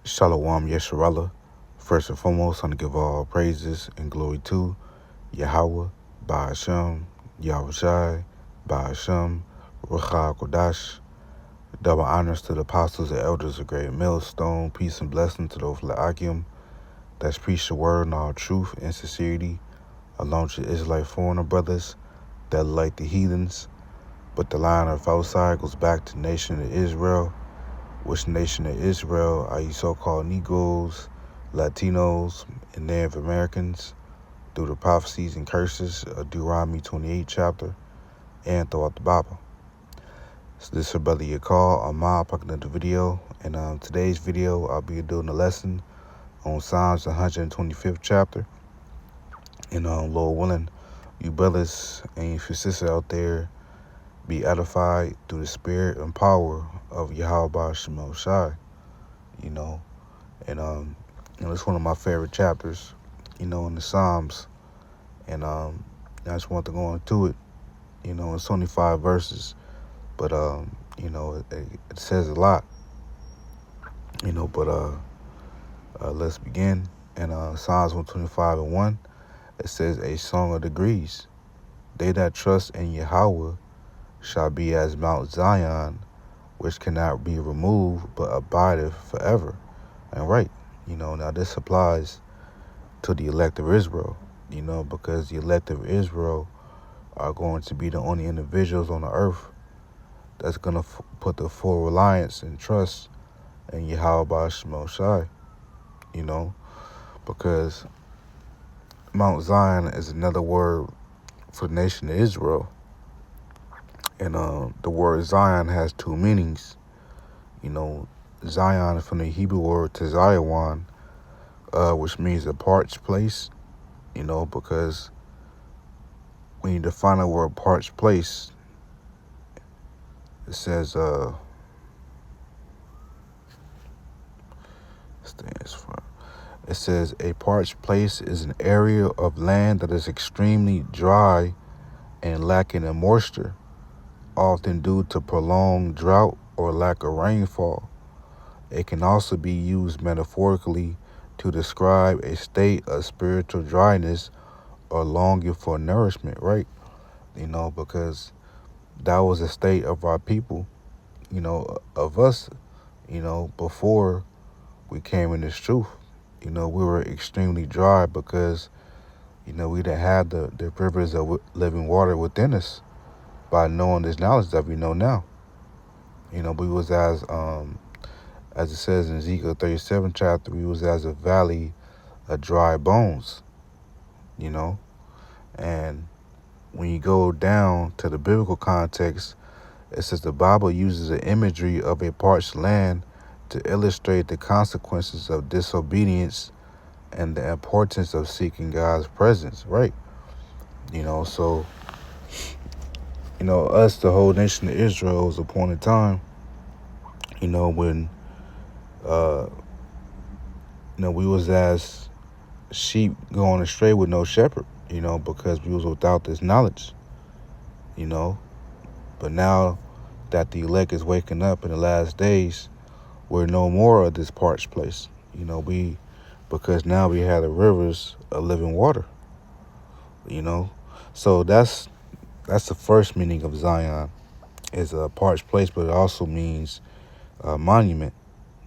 Shalom Yesharallah. First and foremost, I want to give all praises and glory to Yahweh, Ba'ashem, Yahushai, Ba'ashem, Rucha Kodash. Double honors to the apostles and elders of Great Millstone. Peace and blessing to those La'akim that's preach the word in all truth and sincerity, along with Israelite foreigner brothers that like the heathens. But the line of outside goes back to the nation of Israel, which nation of Israel are you so-called Negroes, Latinos, and Native Americans through the prophecies and curses of Deuteronomy 28 chapter and throughout the Bible. So this is your brother Yakal. I'm popping up the video, and today's video I'll be doing a lesson on Psalms 125th chapter. And Lord willing, you brothers and your sisters out there be edified through the spirit and power of Yahweh Shemel Shai, and it's one of my favorite chapters, in the Psalms, and I just want to go into it. It's only 5 verses, but it says a lot, but let's begin. And Psalms 125:1, it says, a song of degrees. They that trust in Yahweh shall be as Mount Zion, which cannot be removed, but abideth forever. And right, now this applies to the elect of Israel, because the elect of Israel are going to be the only individuals on the earth that's going to put the full reliance and trust in Yahweh Shemel Shai, because Mount Zion is another word for the nation of Israel. And the word Zion has 2 meanings. Zion is from the Hebrew word Zion, which means a parched place, because when you define the word parched place, it says, it says a parched place is an area of land that is extremely dry and lacking in moisture, often due to prolonged drought or lack of rainfall. It can also be used metaphorically to describe a state of spiritual dryness or longing for nourishment, right? Because that was a state of our people, of us, before we came in this truth. We were extremely dry because, we didn't have the rivers of living water within us by knowing this knowledge that we know now. We was as it says in Ezekiel 37 chapter, we was as a valley of dry bones, and when you go down to the biblical context, it says the Bible uses the imagery of a parched land to illustrate the consequences of disobedience and the importance of seeking God's presence, right? So, us, the whole nation of Israel, was a point in time, when, we was as sheep going astray with no shepherd, because we was without this knowledge, But now that the elect is waking up in the last days, we're no more of this parched place, because now we have the rivers of living water, So that's the first meaning of Zion, is a parched place, but it also means monument,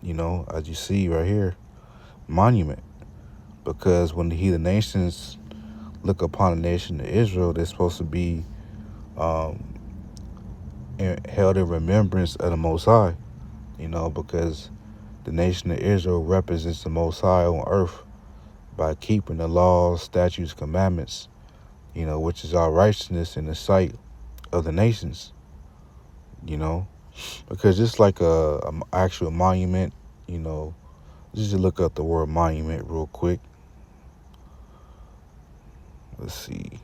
as you see right here, monument. Because when the heathen nations look upon the nation of Israel, they're supposed to be held in remembrance of the Most High, because the nation of Israel represents the Most High on earth by keeping the laws, statutes, commandments, which is our righteousness in the sight of the nations, because just like a actual monument, just look up the word monument real quick. Let's see.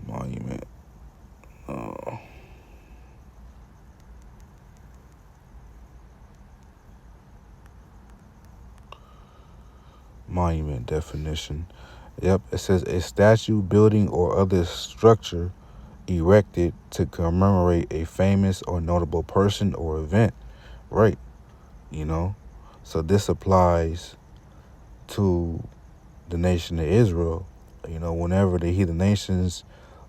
Monument. Monument definition. Yep, it says a statue, building, or other structure erected to commemorate a famous or notable person or event. Right. you know. So this applies to the nation of Israel. You know, whenever the heathen nations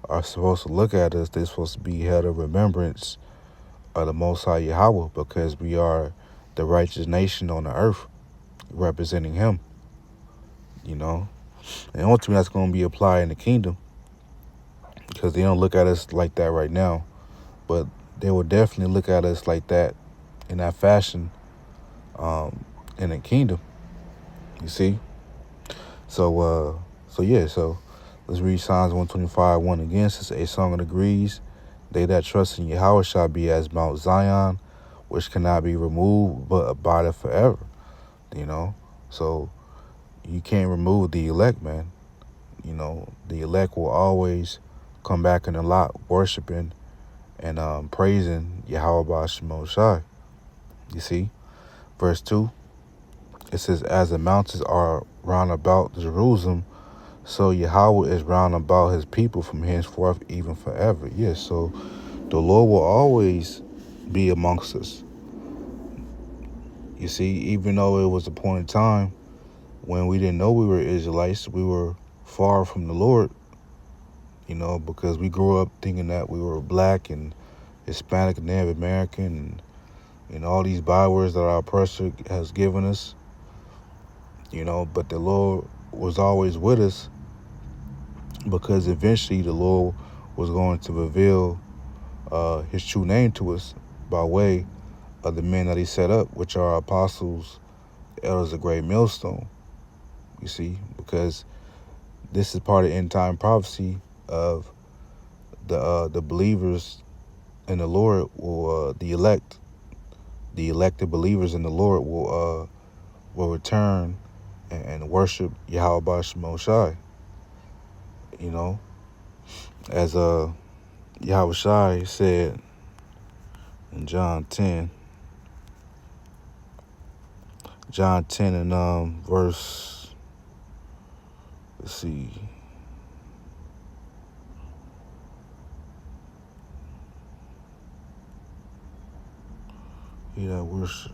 are supposed to look at us, they're supposed to be held in remembrance of the Most High Yahweh, because we are the righteous nation on the earth representing Him, you know. And ultimately, that's going to be applied in the kingdom, because they don't look at us like that right now, but they will definitely look at us like that in that fashion in the kingdom, you see. So let's read Psalms 125, 1 again. It says, a song of degrees. They that trust in Yahweh shall be as Mount Zion, which cannot be removed, but abideth forever. You know, so you can't remove the elect, man. You know, the elect will always come back in the lot worshiping and praising Yahweh Ba'ashim Shai. You see, verse 2, it says, as the mountains are round about Jerusalem, so Yahweh is round about his people from henceforth even forever. Yes, so the Lord will always be amongst us. You see, even though it was a point in time when we didn't know we were Israelites, we were far from the Lord, you know, because we grew up thinking that we were black and Hispanic and Native American and all these bywords that our oppressor has given us, you know, but the Lord was always with us, because eventually the Lord was going to reveal his true name to us by way of the men that he set up, which are apostles, elders of great millstone, you see, because this is part of end time prophecy of the believers in the Lord will the elected believers in the Lord will return and worship Yahweh Ba'ashim Shai. You know, as Yahweh Shai said in John 10 and verse, let's see, worship.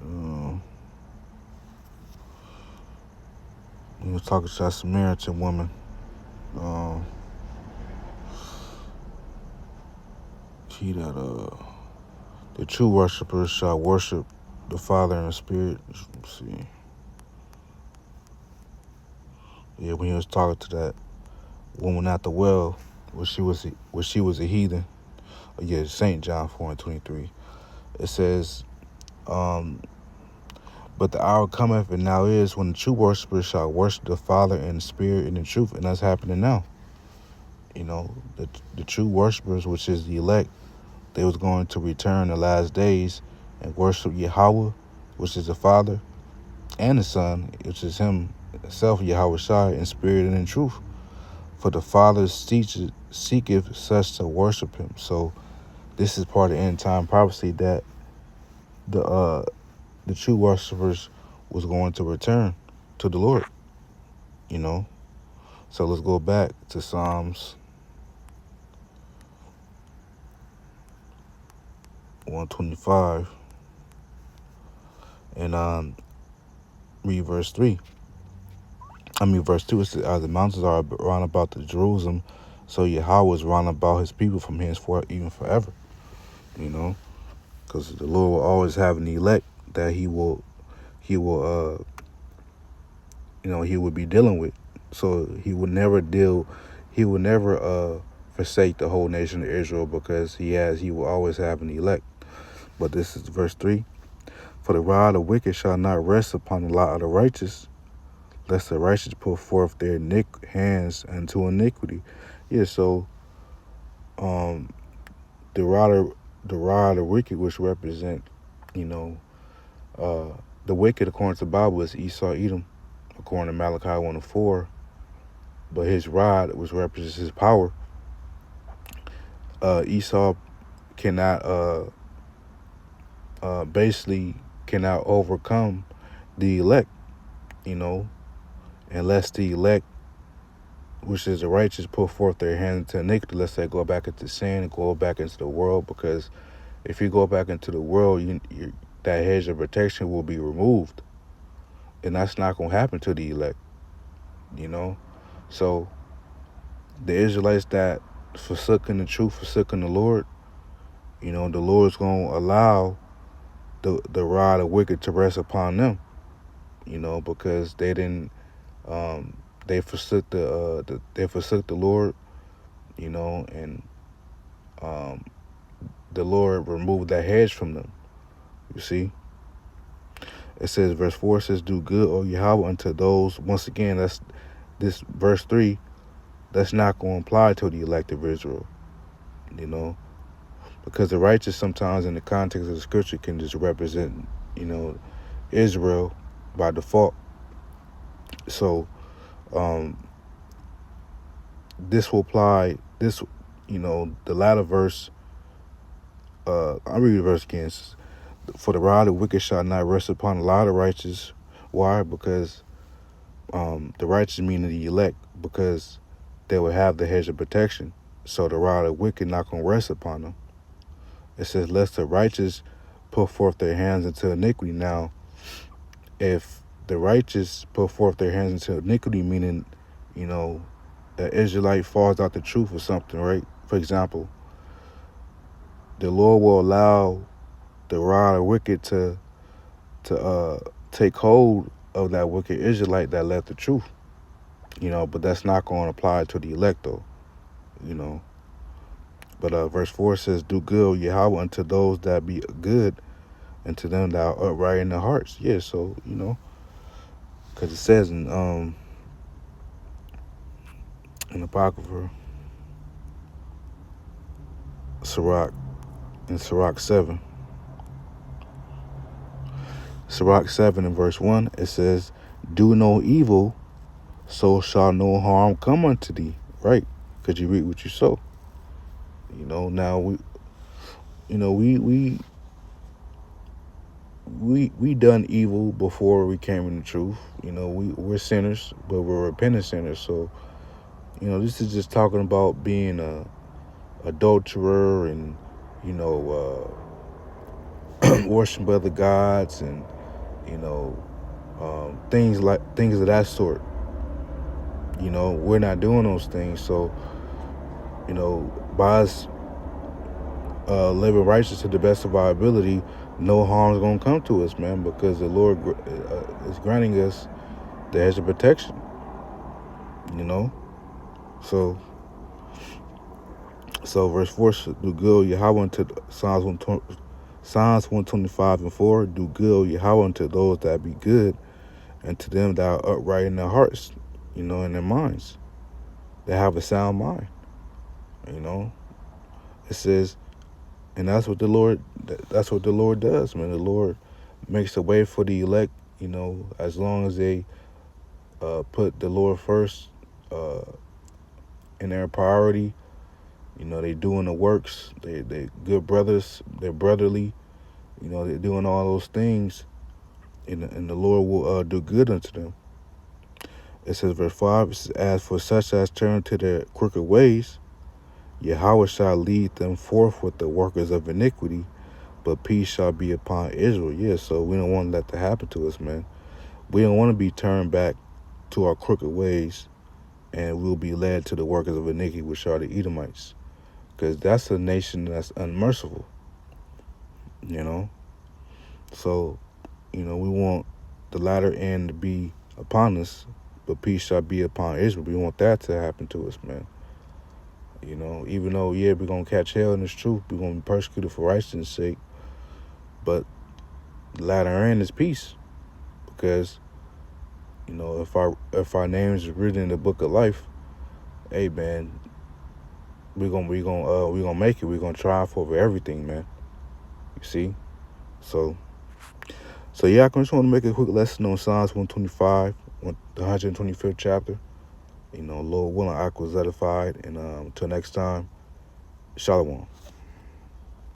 He was talking to that Samaritan woman. The true worshipers shall worship the Father in the Spirit. Let's see. Yeah, when he was talking to that woman at the well, when she was a heathen. Yeah, St. John 4:23. It says, but the hour cometh, and now is, when the true worshipers shall worship the Father in the Spirit and in truth, and that's happening now. You know, the true worshipers, which is the elect, they was going to return the last days and worship Yahweh, which is the Father, and the Son, which is himself, Yahweh Shai, in spirit and in truth. For the Father seeketh such to worship him. So this is part of end time prophecy that the true worshipers was going to return to the Lord. You know. So let's go back to Psalms 125 and read verse 3. Verse 2, it says, as the mountains are round about the Jerusalem, so Yahweh is round about his people from henceforth even forever. You know, because the Lord will always have an elect that he will he will be dealing with. So he will never forsake the whole nation of Israel, because he will always have an elect. But this is verse 3. For the rod of wicked shall not rest upon the lot of the righteous, lest the righteous put forth their hands unto iniquity. Yeah, so the rod of wicked, which represent, the wicked according to the Bible, is Esau, Edom, according to Malachi 1:4. But his rod, which represents his power, Esau cannot basically cannot overcome the elect, unless the elect, which is the righteous, put forth their hand into iniquity. Let's say go back into sin and go back into the world, because if you go back into the world, that hedge of protection will be removed. And that's not going to happen to the elect, you know? So the Israelites that forsaken the truth, forsaken the Lord, the Lord's going to allow the rod of wicked to rest upon them, because they didn't, they forsook they forsook the Lord, and um, the Lord removed that hedge from them. You see, it says, verse 4 says, "Do good, O Yahweh, unto those." Once again, that's this verse 3. That's not going to apply to the elect of Israel, because the righteous sometimes, in the context of the scripture, can just represent, Israel by default. So this will apply. This, the latter verse. I'll read the verse again. "For the rod of wicked shall not rest upon a lot of righteous." Why? Because the righteous meaning the elect, because they will have the hedge of protection. So the rod of wicked not going to rest upon them. It says, "Lest the righteous put forth their hands into iniquity." Now, if the righteous put forth their hands into iniquity, meaning, an Israelite falls out the truth or something, right? For example, the Lord will allow the rod of wicked to take hold of that wicked Israelite that left the truth, but that's not going to apply to the elect, though, But verse 4 says, "Do good, Yahweh, unto those that be good, and to them that are upright in their hearts." Yeah, so, because it says in Apocrypha, Sirach, in Sirach 7. Sirach 7 in verse 1, it says, "Do no evil, so shall no harm come unto thee." Right? Because you reap what you sow. Now we done evil before we came in the truth. We're sinners, but we're repentant sinners. So, this is just talking about being a adulterer and, worshiping other gods and, things of that sort. We're not doing those things. So, by us living righteous to the best of our ability, no harm's gonna come to us, man, because the Lord is granting us the hedge of protection. So verse 4 should do good, Yahweh, unto Psalms 125 and 4. "Do good, Yahweh, unto those that be good, and to them that are upright in their hearts," in their minds. They have a sound mind. It says, and that's what the Lord does, man. The Lord makes a way for the elect, as long as they put the Lord first in their priority. They doing the works. They good brothers. They're brotherly. They're doing all those things, and the Lord will do good unto them. It says, verse 5, it says, "As for such as turn to their crooked ways, Yahweh shall lead them forth with the workers of iniquity, but peace shall be upon Israel." Yeah, so we don't want that to happen to us, man. We don't want to be turned back to our crooked ways, and we'll be led to the workers of iniquity, which are the Edomites, because that's a nation that's unmerciful. So, we want the latter end to be upon us, but peace shall be upon Israel. We want that to happen to us, man. Even though, we're going to catch hell in this truth, we're going to be persecuted for righteousness' sake, but the latter end is peace, because, if our names are written in the book of life, hey, man, we're gonna make it. We're gonna triumph over everything, man. You see? So yeah, I just want to make a quick lesson on Psalms 125, the 125th chapter. Lord willing, I was edified. And until next time, Shalom.